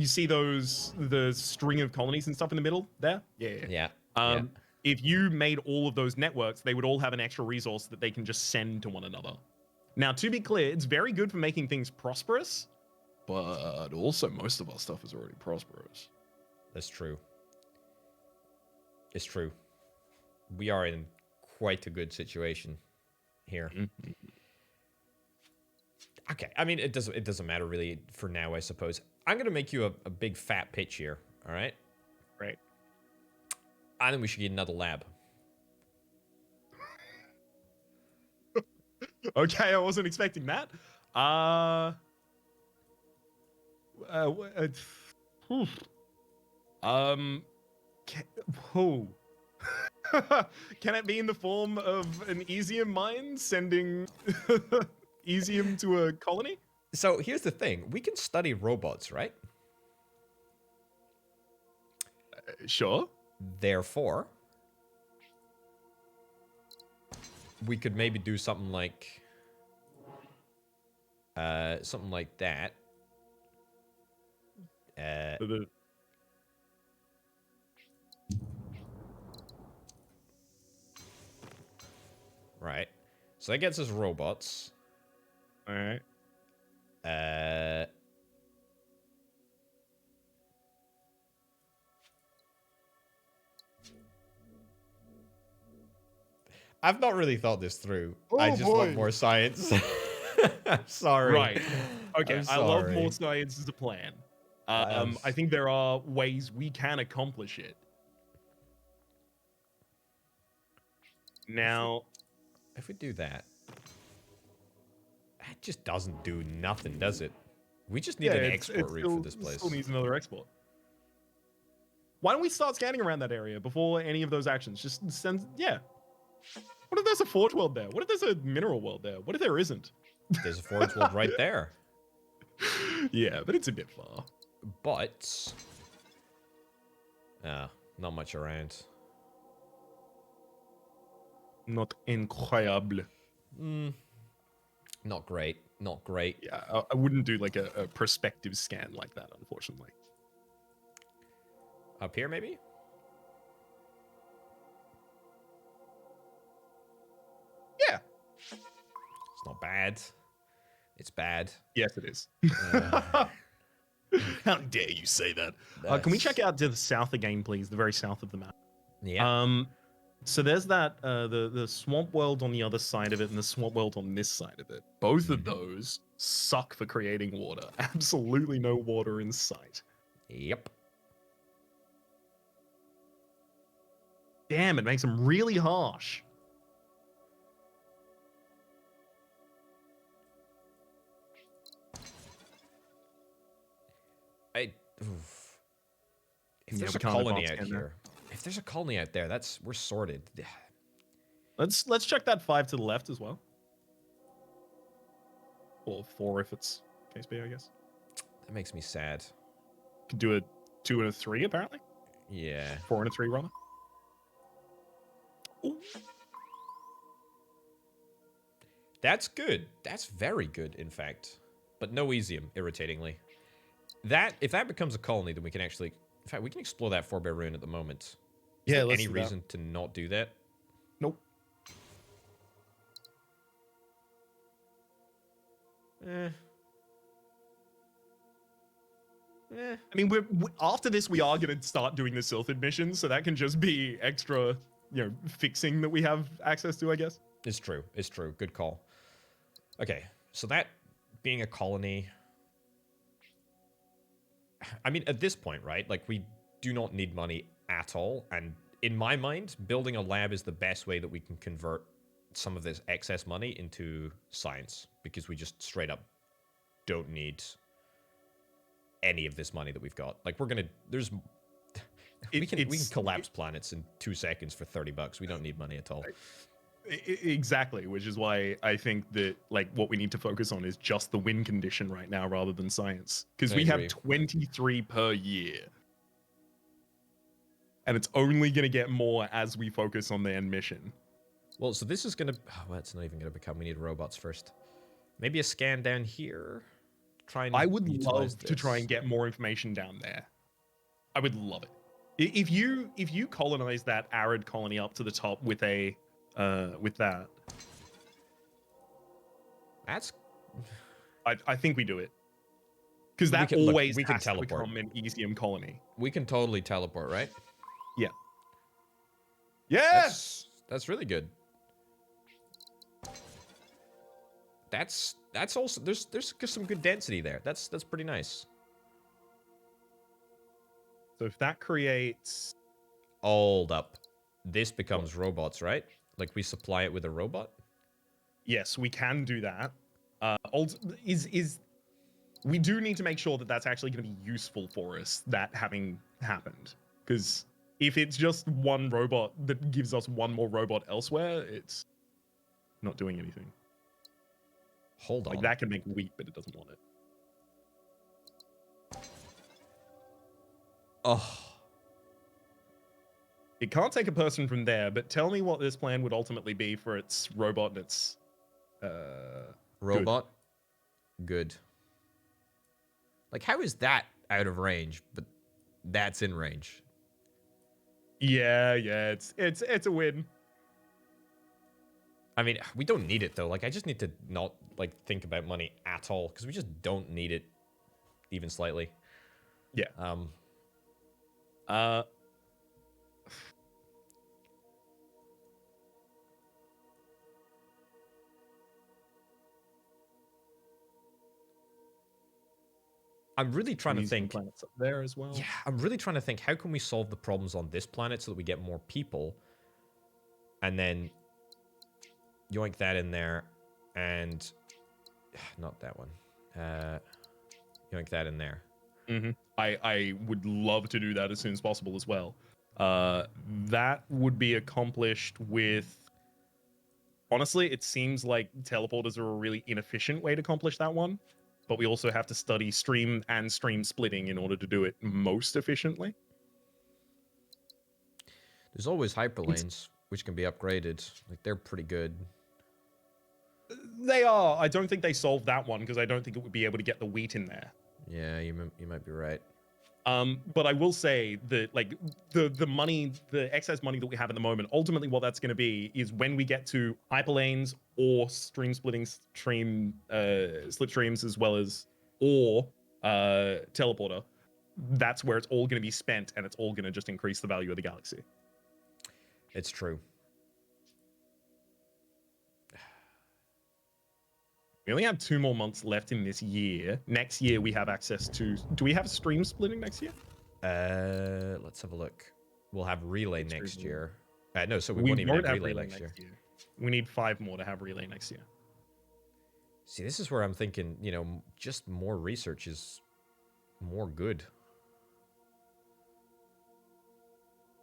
see the string of colonies and stuff in the middle there? Yeah. If you made all of those networks, they would all have an extra resource that they can just send to one another. Now, to be clear, it's very good for making things prosperous, but also most of our stuff is already prosperous. That's true. It's true. We are in quite a good situation here. Mm-hmm. Okay, I mean, it doesn't matter really for now, I suppose. I'm going to make you a big fat pitch here, all right? Right. I think we should get another lab. Okay, I wasn't expecting that. Who? Can it be in the form of an Easium mine sending Easium to a colony? So here's the thing. We can study robots, right? Sure. Therefore, we could maybe do something like that. Right. So that gets us robots. All right. I've not really thought this through. Oh, I just want boy. more science. I'm sorry. Right. Okay, I love sorry. more science as a plan. I think there are ways we can accomplish it. Now, if we do that, that just doesn't do nothing, does it? We just need an export route for this place. Still needs another export. Why don't we start scanning around that area before any of those actions? Just send, yeah. What if there's a forge world there? What if there's a mineral world there? What if there isn't? There's a forge world right there. Yeah, but it's a bit far. But not much around. Not incroyable. Not great. Not great. Yeah, I wouldn't do like a prospective scan like that, unfortunately. Up here, maybe? Yeah. It's not bad. It's bad. Yes, it is. How dare you say that? Can we check out to the south again, please? The very south of the map. Yeah. So there's that the swamp world on the other side of it and the swamp world on this side of it. Both of those suck for creating water. Absolutely no water in sight. Yep. Damn, it makes them really harsh. If there's a colony out here, if there's a colony out there, we're sorted. Let's check that 5 to the left as well. Or 4 if it's case B, I guess. That makes me sad. Could do a 2 and a 3 apparently. Yeah. 4 and a 3 rather. Ooh. That's good. That's very good, in fact. But no Easium, irritatingly. If that becomes a colony, then we can actually... In fact, we can explore that 4-bear ruin at the moment. Is there any reason to not do that? Nope. I mean, after this, we are going to start doing the Sylphid missions, so that can just be extra, fixing that we have access to, I guess. It's true. It's true. Good call. Okay, so that being a colony... I mean, at this point, right? Like, we do not need money at all, and in my mind, building a lab is the best way that we can convert some of this excess money into science, because we just straight up don't need any of this money that we've got. Like, we're gonna we can collapse planets in 2 seconds for $30. We don't need money at all. Exactly, which is why I think that like what we need to focus on is just the win condition right now rather than science, because we have 23 per year. And it's only going to get more as we focus on the end mission. Well, so this is going to... Oh, well, it's not even going to become... We need robots first. Maybe a scan down here? Try and I would love to try and get more information down there. I would love it. If you colonize that arid colony up to the top with a... with that... That's... I think we do it. Because that always has to become an Easium colony. We can totally teleport, right? Yeah. Yes! That's really good. That's also there's some good density there. That's pretty nice. So if that creates... Hold up. This becomes robots, right? Like we supply it with a robot? Yes, we can do that. We do need to make sure that that's actually going to be useful for us, that having happened. Because if it's just one robot that gives us one more robot elsewhere, it's not doing anything. Hold on. Like, that can make wheat, but it doesn't want it. Oh. It can't take a person from there, but tell me what this plan would ultimately be for its robot and its... robot? Good. Like, how is that out of range, but that's in range? Yeah, it's a win. I mean, we don't need it, though. Like, I just need to not, like, think about money at all, because we just don't need it even slightly. Yeah. I'm really trying to think... planets up there as well. Yeah, I'm really trying to think, how can we solve the problems on this planet so that we get more people? And then yoink that in there, and... Not that one. Yoink that in there. Mm-hmm. I would love to do that as soon as possible as well. That would be accomplished with... Honestly, it seems like teleporters are a really inefficient way to accomplish that one. But we also have to study stream and stream splitting in order to do it most efficiently. There's always hyperlanes, which can be upgraded. Like, they're pretty good. They are. I don't think they solved that one, because I don't think it would be able to get the wheat in there. Yeah, you might be right. But I will say that, like, the money, the excess money that we have at the moment, ultimately what that's going to be is when we get to hyperlanes or stream splitting slipstreams, as well as teleporter, that's where it's all going to be spent, and it's all going to just increase the value of the galaxy. It's true. We only have 2 more months left in this year. Next year, we have access to... Do we have stream splitting next year? Let's have a look. We'll have relay next year. No, so we won't even have relay next year. We need 5 more to have relay next year. See, this is where I'm thinking, you know, just more research is more good.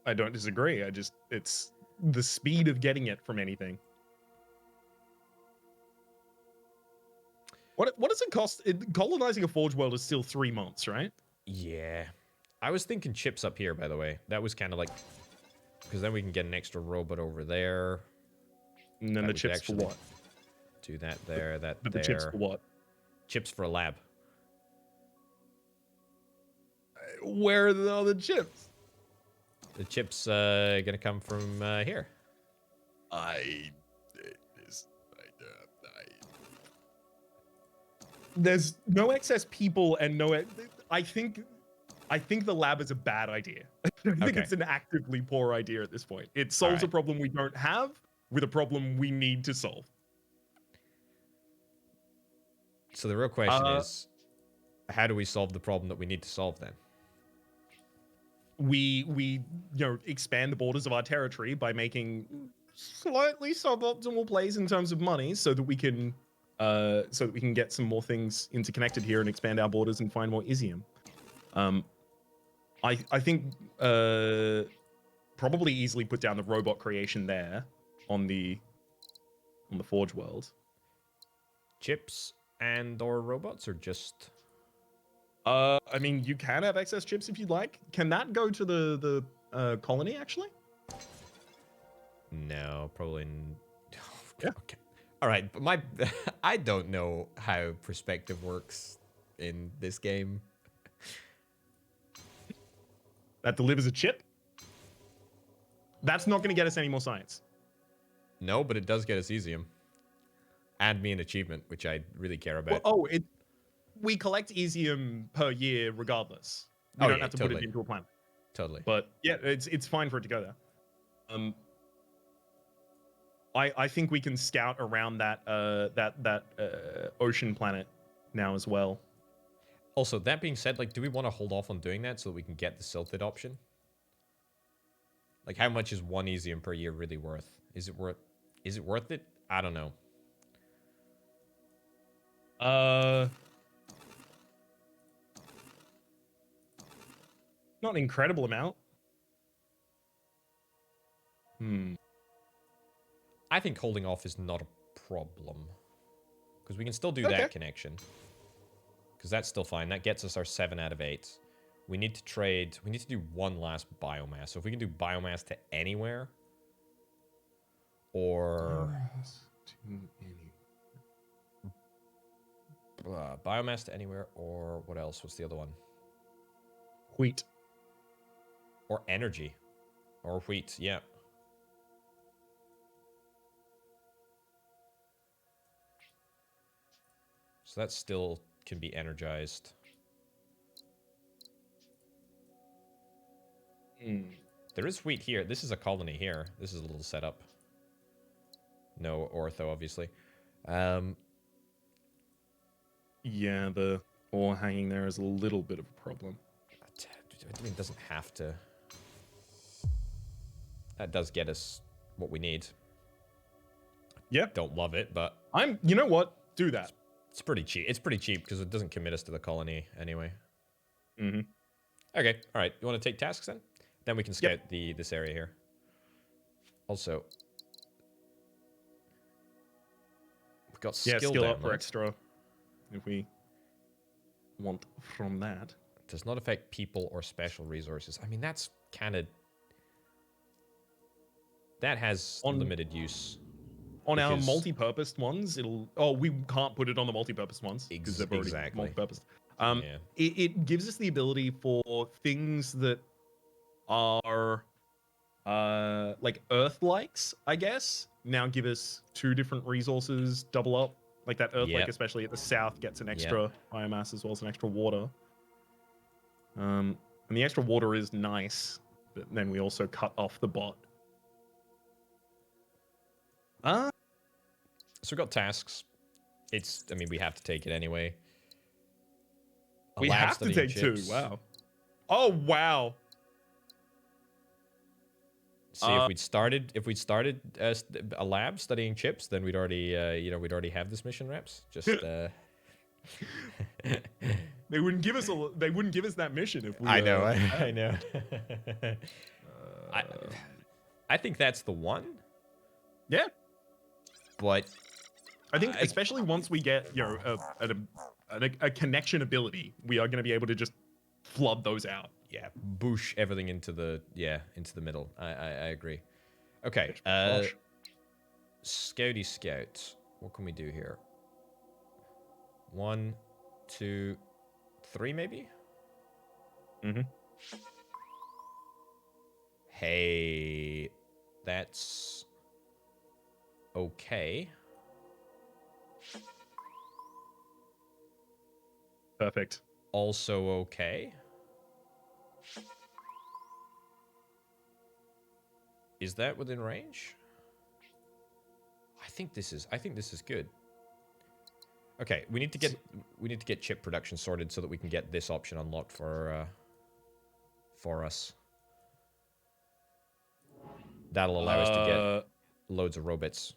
I don't disagree. It's the speed of getting it from anything. What does it cost? Colonizing a forge world is still 3 months, right? Yeah. I was thinking chips up here, by the way. That was kind of like... Because then we can get an extra robot over there. And then the chips for what? Do that there, that but there. The chips for what? Chips for a lab. Where are the other chips? The chips gonna come from here. There's no excess people and no... I think the lab is a bad idea. I think it's an actively poor idea at this point. It solves a problem we don't have with a problem we need to solve. So the real question is, how do we solve the problem that we need to solve then? we expand the borders of our territory by making slightly suboptimal plays in terms of money, so that we can get some more things interconnected here and expand our borders and find more Isium. I think probably easily put down the robot creation there on the Forge world. Chips and or robots, or just... I mean, you can have excess chips if you'd like. Can that go to the colony, actually? No, probably... Yeah. Okay. All right, but I don't know how perspective works in this game. That delivers a chip? That's not going to get us any more science. No, but it does get us Isium. And me an achievement, which I really care about. Well, we collect Isium per year regardless. We don't have to put it into a plan. Totally. But yeah, it's fine for it to go there. I think we can scout around that ocean planet now as well. Also, that being said, like, do we want to hold off on doing that so that we can get the silted option? Like, how much is 1 Isium per year really worth? Is it worth it? I don't know. Not an incredible amount. I think holding off is not a problem. Because we can still do that connection. Because that's still fine. That gets us our 7 out of 8. We need to trade... We need to do one last biomass. So if we can do biomass to anywhere... Or... biomass to anywhere, or what else? What's the other one? Wheat. Or energy. Or wheat, yeah. So that still can be energized. There is wheat here. This is a colony here. This is a little setup. No ortho, obviously. Yeah, the ore hanging there is a little bit of a problem. I mean, it doesn't have to. That does get us what we need. Yeah. Don't love it, but... You know what? Do that. It's pretty cheap. It's pretty cheap because it doesn't commit us to the colony anyway. Mm-hmm. Okay, all right. You want to take tasks then? Then we can scout this area here. Also, we've got skill up for extra if we want from that. It does not affect people or special resources. I mean, that's kind of... That has limited use. On our multi-purposed ones, it'll... Oh, we can't put it on the multi-purpose ones because they're already multi-purposed. It gives us the ability for things that are like Earth-likes, I guess. Now give us 2 different resources, double up. Like that Earth-like, especially at the south, gets an extra biomass as well as an extra water. And the extra water is nice, but then we also cut off the bot. So we've got tasks. I mean, we have to take it anyway. We have to take chips. 2. Wow. Oh, wow. See, if we'd started a lab studying chips, then we'd already, we'd already have this mission, Reps. Just, They wouldn't give us that mission if we. I know. I know. I think that's the one. Yeah. But I think, especially once we get a connection ability, we are going to be able to just flood those out. Yeah, boosh everything into the middle. I agree. Okay. Scouty Scout. What can we do here? 1, 2, 3, maybe. Hey, that's okay. Perfect. Also okay. Is that within range? I think this is good. Okay, we need to get chip production sorted so that we can get this option unlocked for us. That'll allow us to get loads of robots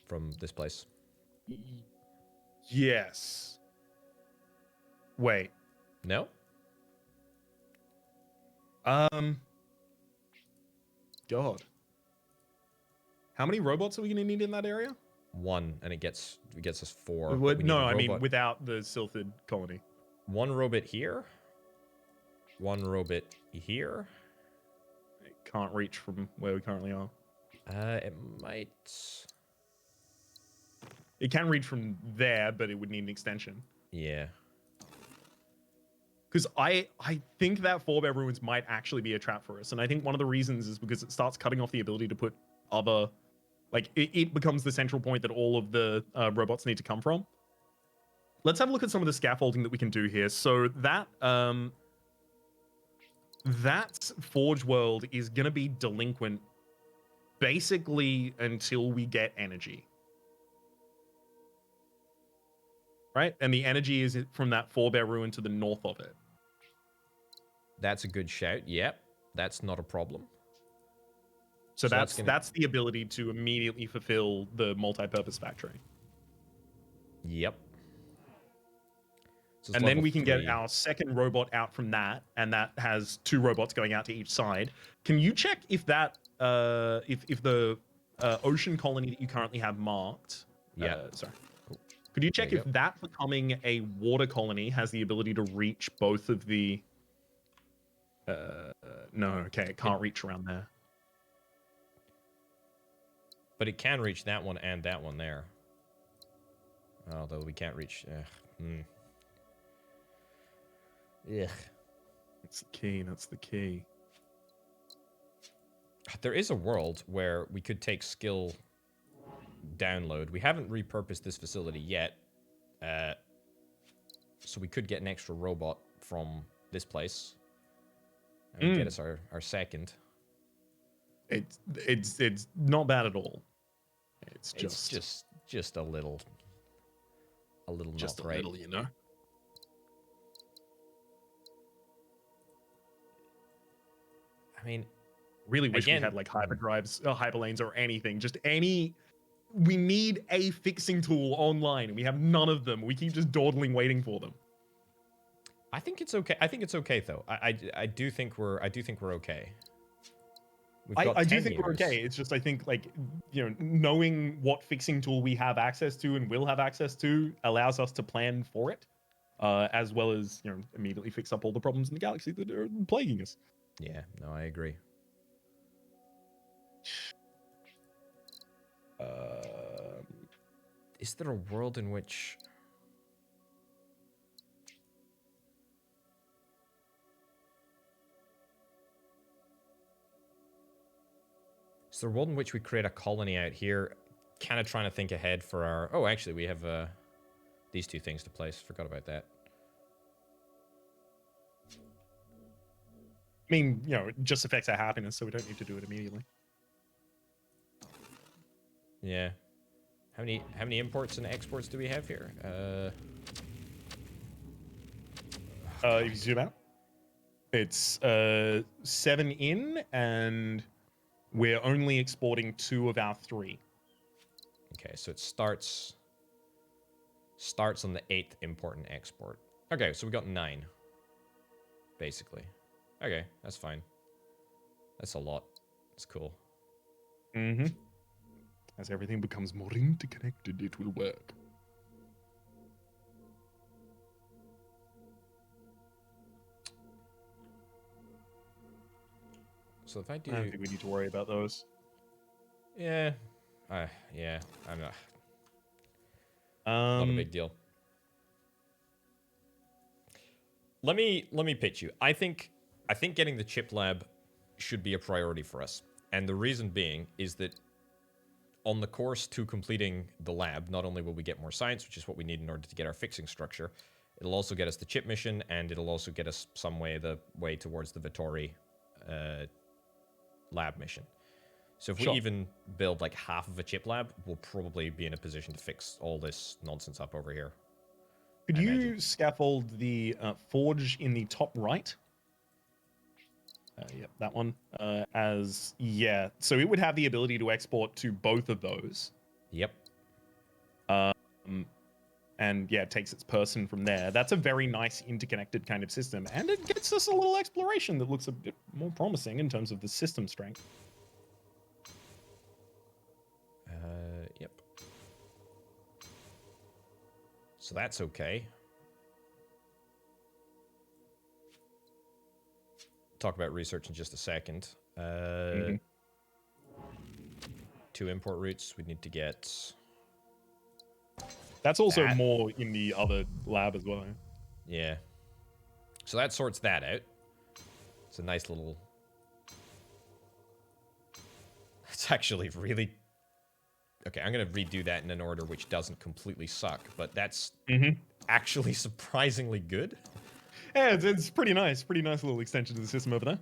from this place. Yes. Wait. No? God. How many robots are we going to need in that area? 1, and it gets us 4. But we need No, a I mean robot. without the Sylphid colony. 1 robot here. 1 robot here. It can't reach from where we currently are. It might. It can reach from there, but it would need an extension. Yeah. Because I think that 4-bear ruins might actually be a trap for us. And I think one of the reasons is because it starts cutting off the ability to put other... Like, it becomes the central point that all of the robots need to come from. Let's have a look at some of the scaffolding that we can do here. So that Forge World is going to be delinquent basically until we get energy. Right? And the energy is from that 4-bear ruin to the north of it. That's a good shout. Yep. That's not a problem. So that's the ability to immediately fulfill the multi-purpose factory. Yep. So and then we can get our second robot out from that, and that has 2 robots going out to each side. Can you check if that if the ocean colony that you currently have marked? Yeah. Sorry. Could you check if that becoming a water colony has the ability to reach both of the? No. Okay, it can't reach around there. But it can reach that one and that one there. Although we can't reach... Yeah. That's the key. That's the key. There is a world where we could take skill download. We haven't repurposed this facility yet. So we could get an extra robot from this place. And get us our second. It's not bad at all. It's just a little just not a right. little, you know. I mean, really wish we had like hyperdrives, hyperlanes, or anything. Just any. We need a fixing tool online, and we have none of them. We keep just dawdling, waiting for them. I think it's okay. I think it's okay though. I do think we're okay. I do think we're okay. It's just I think like knowing what fixing tool we have access to and will have access to allows us to plan for it, as well as immediately fix up all the problems in the galaxy that are plaguing us. Yeah, no, I agree. Is there a world in which... Is there a world in which we create a colony out here? Kind of trying to think ahead for our... Oh, actually, we have these 2 things to place. Forgot about that. I mean, it just affects our happiness, so we don't need to do it immediately. Yeah. How many imports and exports do we have here? If you zoom out, it's 7 in, and we're only exporting 2 of our 3. Okay, so it starts on the 8th import and export. Okay, so we got 9, basically. Okay, that's fine. That's a lot. That's cool. Mm-hmm. As everything becomes more interconnected, it will work. So if I do... I don't think we need to worry about those. Yeah. Yeah, I'm not... Not a big deal. Let me pitch you. I think getting the chip lab should be a priority for us. And the reason being is that on the course to completing the lab, not only will we get more science, which is what we need in order to get our fixing structure, it'll also get us the chip mission, and it'll also get us some way towards the Vittori lab mission. So if we even build like half of a chip lab, we'll probably be in a position to fix all this nonsense up over here. Could you scaffold the forge in the top right? Yep, that one. Yeah, so it would have the ability to export to both of those. Yep. And yeah, it takes its person from there. That's a very nice interconnected kind of system, and it gets us a little exploration that looks a bit more promising in terms of the system strength. Yep. So that's okay. Talk about research in just a second. 2 import routes. We need to get. That's also that. more in the other lab as well. Yeah. So that sorts that out. It's a nice little. It's actually really. Okay, I'm going to redo that in an order which doesn't completely suck, but that's actually surprisingly good. Yeah, it's pretty nice. Pretty nice little extension to the system over there.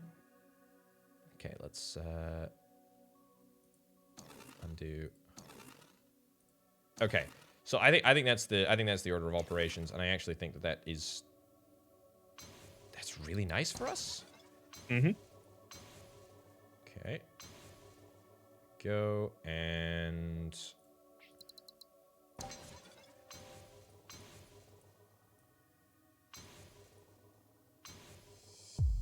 Okay, let's undo. Okay, so I think that's the order of operations, and I actually think that's really nice for us. Okay. Go and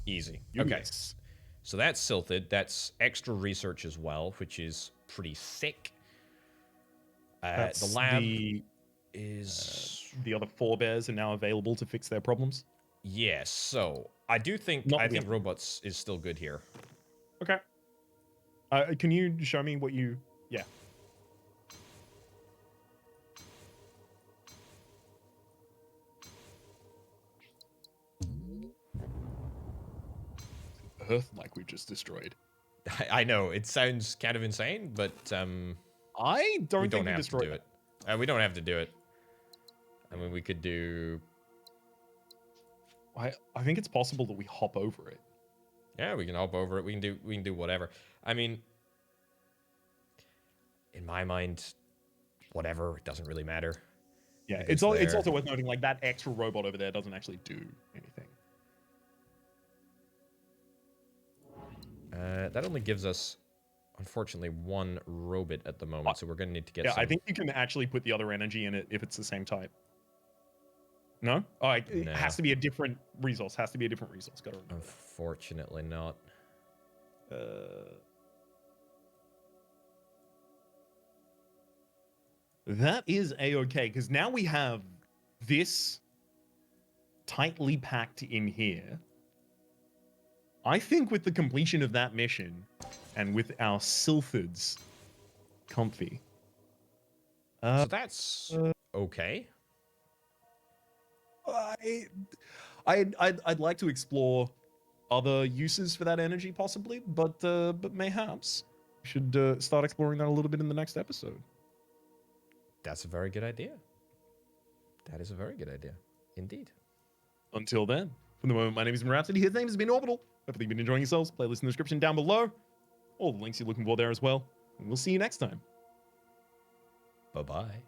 easy. Okay. Yes. So that's silted. That's extra research as well, which is pretty thick. The lab is the other forebears are now available to fix their problems. Yes. So I think robots is still good here. Okay. Can you show me what you? Yeah. Earth like we just destroyed. I know it sounds kind of insane, but I don't we think don't we have to do destroyed it. We don't have to do it. I mean, we could do. I think it's possible that we hop over it. Yeah, we can hop over it. We can do whatever. I mean, in my mind, whatever, it doesn't really matter. Yeah, it's also worth noting like that extra robot over there doesn't actually do anything. That only gives us, unfortunately, 1 robot at the moment, so we're going to need to get some... I think you can actually put the other energy in it if it's the same type. No? Oh, it has to be a different resource. Has to be a different resource. Got to remember. Unfortunately not. That is A-okay, because now we have this tightly packed in here. I think with the completion of that mission, and with our Sylphids comfy. So that's okay. I'd like to explore other uses for that energy, possibly, but mayhaps we should start exploring that a little bit in the next episode. That's a very good idea. That is a very good idea, indeed. Until then, from the moment, my name has been Rhapsody. His name has been Orbital. Hopefully you've been enjoying yourselves. Playlist in the description down below. All the links you're looking for there as well. And we'll see you next time. Bye-bye.